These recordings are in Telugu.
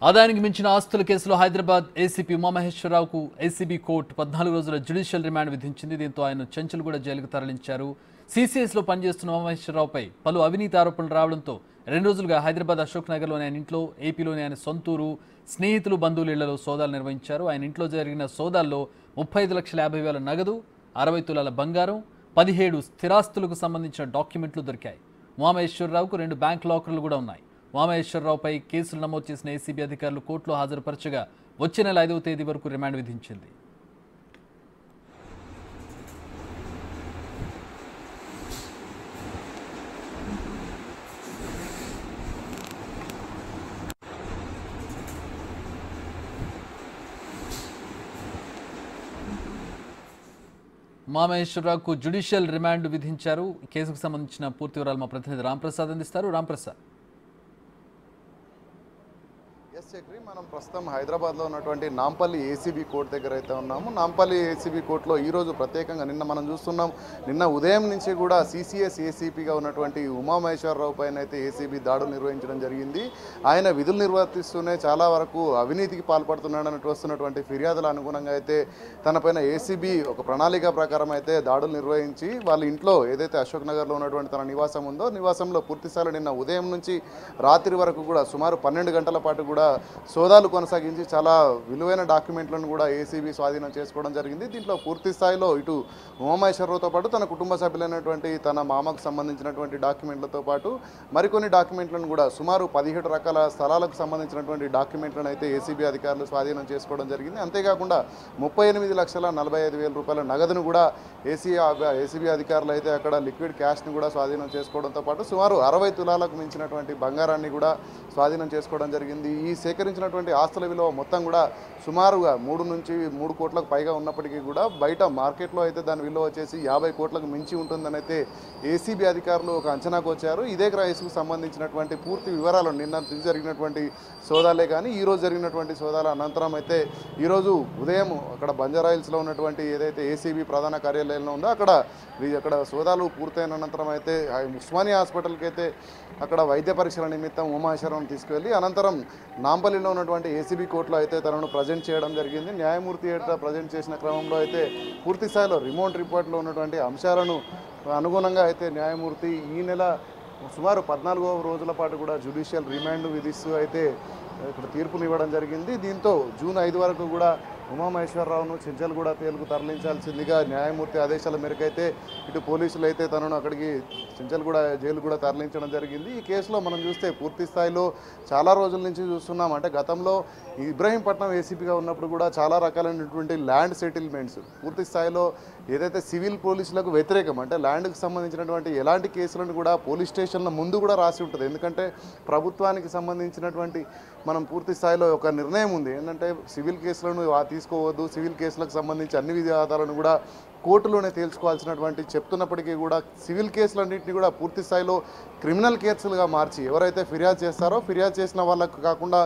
ఆదాయానికి మించిన ఆస్తుల కేసులో హైదరాబాద్ ఏసీపీ ఉమామహేశ్వరరావుకు ఏసీబీ కోర్టు 14 రోజుల జ్యుడిషియల్ రిమాండ్ విధించింది. దీంతో ఆయన చెంచల్గూడ జైలుకు తరలించారు. సీసీఎస్లో పనిచేస్తున్న ఉమామహేశ్వరరావుపై పలు అవినీతి ఆరోపణలు రావడంతో 2 రోజులుగా హైదరాబాద్ అశోక్ నగర్లోని ఆయన ఇంట్లో, ఏపీలోని ఆయన సొంతూరు, స్నేహితులు, బంధువుల ఇళ్లలో సోదాలు నిర్వహించారు. ఆయన ఇంట్లో జరిగిన సోదాల్లో 35,50,000 నగదు, 60 తులాల బంగారం, 17 స్థిరాస్తులకు సంబంధించిన డాక్యుమెంట్లు దొరికాయి. ఉమామహేశ్వరరావుకు 2 బ్యాంక్ లాకర్లు కూడా ఉన్నాయి. ఉమామహేశ్వరరావుపై కేసులు నమోదు చేసిన ఏసీబీ అధికారులు కోర్టులో హాజరుపరచగా వచ్చే నెల 5వ తేదీ వరకు రిమాండ్ విధించింది. ఉమామహేశ్వరరావుకు జ్యుడిషియల్ రిమాండ్ విధించారు. ఈ కేసుకు సంబంధించిన పూర్తి వివరాలు మా ప్రతినిధి రాంప్రసాద్ అందిస్తారు. రాంప్రసాద్. మనం ప్రస్తుతం హైదరాబాద్లో ఉన్నటువంటి నాంపల్లి ఏసీబీ కోర్టు దగ్గర అయితే ఉన్నాము. నాంపల్లి ఏసీబీ కోర్టులో ఈరోజు ప్రత్యేకంగా నిన్న మనం చూస్తున్నాం, నిన్న ఉదయం నుంచి కూడా సీసీఎస్ ఏసీపీగా ఉన్నటువంటి ఉమామహేశ్వరరావు పైన అయితే ఏసీబీ దాడులు నిర్వహించడం జరిగింది. ఆయన విధులు నిర్వర్తిస్తూనే చాలా వరకు అవినీతికి పాల్పడుతున్నాడని వస్తున్నటువంటి ఫిర్యాదుల అనుగుణంగా అయితే తనపైన ఏసీబీ ఒక ప్రణాళిక ప్రకారం అయితే దాడులు నిర్వహించి వాళ్ళ ఇంట్లో ఏదైతే అశోక్ నగర్లో ఉన్నటువంటి తన నివాసం ఉందో నివాసంలో పూర్తిస్థాయిలో నిన్న ఉదయం నుంచి రాత్రి వరకు కూడా సుమారు 12 గంటల పాటు కూడా సోదాలు కొనసాగించి చాలా విలువైన డాక్యుమెంట్లను కూడా ఏసీబీ స్వాధీనం చేసుకోవడం జరిగింది. దీంట్లో పూర్తి స్థాయిలో ఇటు ఉమామహేశ్వరరావుతో పాటు తన కుటుంబ సభ్యులైనటువంటి తన మామకు సంబంధించినటువంటి డాక్యుమెంట్లతో పాటు మరికొన్ని డాక్యుమెంట్లను కూడా సుమారు 17 రకాల స్థలాలకు సంబంధించినటువంటి డాక్యుమెంట్లను అయితే ఏసీబీ అధికారులు స్వాధీనం చేసుకోవడం జరిగింది. అంతేకాకుండా 38,45,000 రూపాయల నగదును కూడా ఏసీబీ అధికారులు అయితే అక్కడ లిక్విడ్ క్యాష్ని కూడా స్వాధీనం చేసుకోవడంతో పాటు సుమారు 60 తులాలకు మించినటువంటి బంగారాన్ని కూడా స్వాధీనం చేసుకోవడం జరిగింది. ఈ సేకరించినటువంటి ఆస్తుల విలువ మొత్తం కూడా సుమారుగా 3 కోట్లకు పైగా ఉన్నప్పటికీ కూడా బయట మార్కెట్లో అయితే దాని విలువ వచ్చేసి 50 కోట్లకు మించి ఉంటుందని అయితే ఏసీబీ అధికారులు ఒక అంచనాకు వచ్చారు. ఇదే కేసుకు సంబంధించినటువంటి పూర్తి వివరాలు నిన్న జరిగినటువంటి సోదాలే కానీ ఈరోజు జరిగినటువంటి సోదాల అనంతరం అయితే ఈరోజు ఉదయం అక్కడ బంజారాయిల్స్లో ఉన్నటువంటి ఏదైతే ఏసీబీ ప్రధాన కార్యాలయంలో ఉందో అక్కడ సోదాలు పూర్తయిన అనంతరం అయితే ఉస్మానియా హాస్పిటల్కి అయితే అక్కడ వైద్య పరీక్షల నిమిత్తం ఉమామహేశ్వరరావును తీసుకువెళ్ళి అనంతరం నాంపల్లిలో ఉన్నటువంటి ఏసీబీ కోర్టులో అయితే తనను ప్రజెంట్ చేయడం జరిగింది. న్యాయమూర్తి ఎదుట ప్రజెంట్ చేసిన క్రమంలో అయితే పూర్తి స్థాయిలో రిమోట్ రిపోర్ట్లో ఉన్నటువంటి అంశాలను అనుగుణంగా అయితే న్యాయమూర్తి ఈ నెల సుమారు 14వ రోజుల పాటు కూడా జ్యుడిషియల్ రిమాండ్ విధిస్తూ అయితే ఇక్కడ తీర్పునివ్వడం జరిగింది. దీంతో జూన్ 5 వరకు కూడా ఉమామహేశ్వరరావును చెంచల్గూడ జైలుకు తరలించాల్సిందిగా న్యాయమూర్తి ఆదేశాల మేరకు అయితే ఇటు పోలీసులు అయితే తనను అక్కడికి చెంచల్గూడ జైలు కూడా తరలించడం జరిగింది. ఈ కేసులో మనం చూస్తే పూర్తి స్థాయిలో చాలా రోజుల నుంచి చూస్తున్నాం. అంటే గతంలో ఇబ్రహీంపట్నం ఏసీపీగా ఉన్నప్పుడు కూడా చాలా రకాలైనటువంటి ల్యాండ్ సెటిల్మెంట్స్ పూర్తి స్థాయిలో ఏదైతే సివిల్ పోలీసులకు వ్యతిరేకం అంటే ల్యాండ్కి సంబంధించినటువంటి ఎలాంటి కేసులను కూడా పోలీస్ స్టేషన్ల ముందు కూడా రాసి ఉంటుంది. ఎందుకంటే ప్రభుత్వానికి సంబంధించినటువంటి మనం పూర్తి స్థాయిలో ఒక నిర్ణయం ఉంది ఏంటంటే సివిల్ కేసులను తీసుకోవద్దు, సివిల్ కేసులకు సంబంధించి అన్ని వివాదాలను కూడా కోర్టులోనే తేల్చుకోవాల్సినటువంటి చెప్తున్నప్పటికీ కూడా సివిల్ కేసులన్నింటినీ కూడా పూర్తి స్థాయిలో క్రిమినల్ కేసులుగా మార్చి ఎవరైతే ఫిర్యాదు చేస్తారో ఫిర్యాదు చేసిన వాళ్ళకు కాకుండా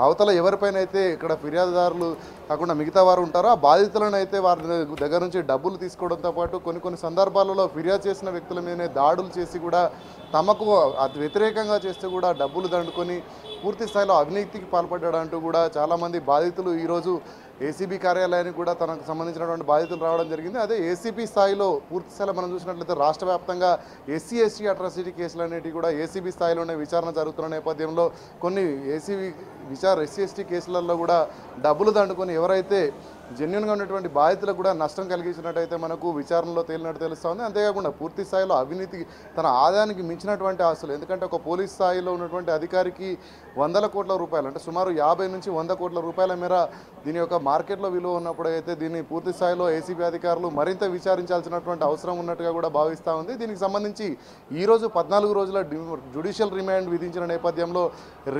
అవతల ఎవరిపైన అయితే ఇక్కడ ఫిర్యాదుదారులు కాకుండా మిగతా వారు ఉంటారో ఆ బాధితులను అయితే వారి దగ్గర నుంచి డబ్బులు తీసుకోవడంతో పాటు కొన్ని సందర్భాలలో ఫిర్యాదు చేసిన వ్యక్తుల మీదనే దాడులు చేసి కూడా తమకు అతి వ్యతిరేకంగా చేస్తూ కూడా డబ్బులు దండుకొని పూర్తి స్థాయిలో అవినీతికి పాల్పడ్డాడంటూ కూడా చాలామంది బాధితులు ఈరోజు ఏసీబీ కార్యాలయానికి కూడా తనకు సంబంధించినటువంటి బాధితులు రావడం జరిగింది. అదే ఏసీబీ స్థాయిలో పూర్తి స్థాయిలో మనం చూసినట్లయితే రాష్ట్ర వ్యాప్తంగా ఎస్సీ అట్రాసిటీ కేసులు అనేవి కూడా ఏసీబీ స్థాయిలోనే విచారణ జరుగుతున్న నేపథ్యంలో కొన్ని ఎస్సీ ఎస్టీ కేసులలో కూడా డబ్బులు దండుకొని ఎవరైతే జెన్యున్గా ఉన్నటువంటి బాధితులకు కూడా నష్టం కలిగించినట్టయితే మనకు విచారణలో తేలినట్టు తెలుస్తుంది. అంతేకాకుండా పూర్తి స్థాయిలో అవినీతి తన ఆదాయానికి మించినటువంటి ఆస్తులు, ఎందుకంటే ఒక పోలీస్ స్థాయిలో ఉన్నటువంటి అధికారికి 100 కోట్ల రూపాయలు అంటే సుమారు 50 నుంచి 100 కోట్ల రూపాయల మేర దీని యొక్క మార్కెట్లో విలువ ఉన్నప్పుడు అయితే దీన్ని పూర్తి స్థాయిలో ఏసీబీ అధికారులు మరింత విచారించాల్సినటువంటి అవసరం ఉన్నట్టుగా కూడా భావిస్తూ ఉంది. దీనికి సంబంధించి ఈరోజు 14 రోజుల జ్యుడిషియల్ రిమాండ్ విధించిన నేపథ్యంలో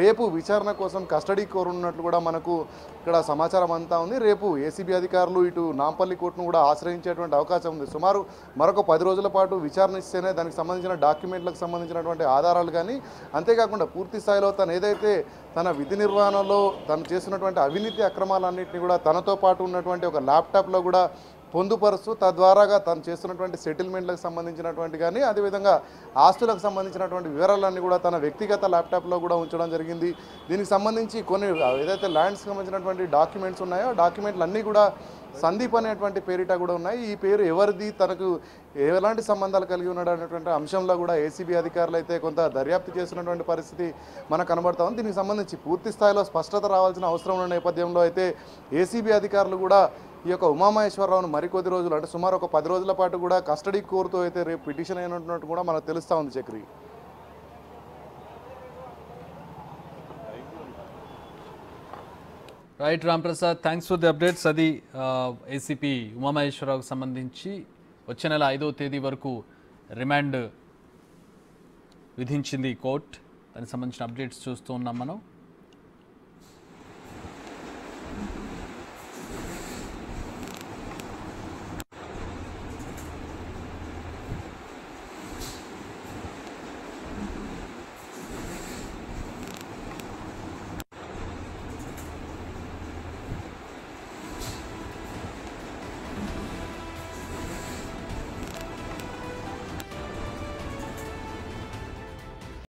రేపు విచారణ కోసం కస్టడీ కోరున్నట్లు కూడా మనకు ఇక్కడ సమాచారం అంతా ఉంది. రేపు ఏసీబీ అధికారులు ఇటు నాంపల్లి కోర్టును కూడా ఆశ్రయించేటువంటి అవకాశం ఉంది. సుమారు మరొక 10 రోజుల పాటు విచారణ ఇస్తేనే దానికి సంబంధించిన డాక్యుమెంట్లకు సంబంధించినటువంటి ఆధారాలు కానీ అంతేకాకుండా పూర్తి స్థాయిలో తను ఏదైతే తన విధి నిర్వహణలో తను చేస్తున్నటువంటి అవినీతి అక్రమాలన్నింటినీ కూడా తనతో పాటు ఉన్నటువంటి ఒక ల్యాప్టాప్లో కూడా పొందుపరుస్తూ తద్వారాగా తను చేస్తున్నటువంటి సెటిల్మెంట్లకు సంబంధించినటువంటి కానీ అదేవిధంగా ఆస్తులకు సంబంధించినటువంటి వివరాలన్నీ కూడా తన వ్యక్తిగత ల్యాప్టాప్లో కూడా ఉంచడం జరిగింది. దీనికి సంబంధించి కొన్ని ఏదైతే ల్యాండ్స్కి సంబంధించినటువంటి డాక్యుమెంట్స్ ఉన్నాయో ఆ డాక్యుమెంట్లు అన్నీ కూడా సందీప్ అనేటువంటి పేరిట కూడా ఉన్నాయి. ఈ పేరు ఎవరిది, తనకు ఎలాంటి సంబంధాలు కలిగి ఉన్నాడు అనేటువంటి అంశంలో కూడా ఏసీబీ అధికారులు అయితే కొంత దర్యాప్తు చేస్తున్నటువంటి పరిస్థితి మనకు కనబడతా ఉంది. దీనికి సంబంధించి పూర్తి స్థాయిలో స్పష్టత రావాల్సిన అవసరం ఉన్న నేపథ్యంలో అయితే ఏసీబీ అధికారులు కూడా ఈ యొక్క ఉమామహేశ్వరరావును మరికొద్ది రోజులు అంటే సుమారు ఒక 10 రోజుల పాటు కూడా కస్టడీ కోరుతూ అయితే రేపు పిటిషన్ అయినట్టు కూడా మనకు తెలుస్తూ ఉంది Chakri. Right Ramprasad, thanks for the updates. అది ఏసీపీ ఉమామహేశ్వరరావుకు సంబంధించి వచ్చే నెల 5వ తేదీ వరకు రిమాండ్ విధించింది కోర్టు. దానికి సంబంధించిన అప్డేట్స్ చూస్తూ ఉన్నాం మనం.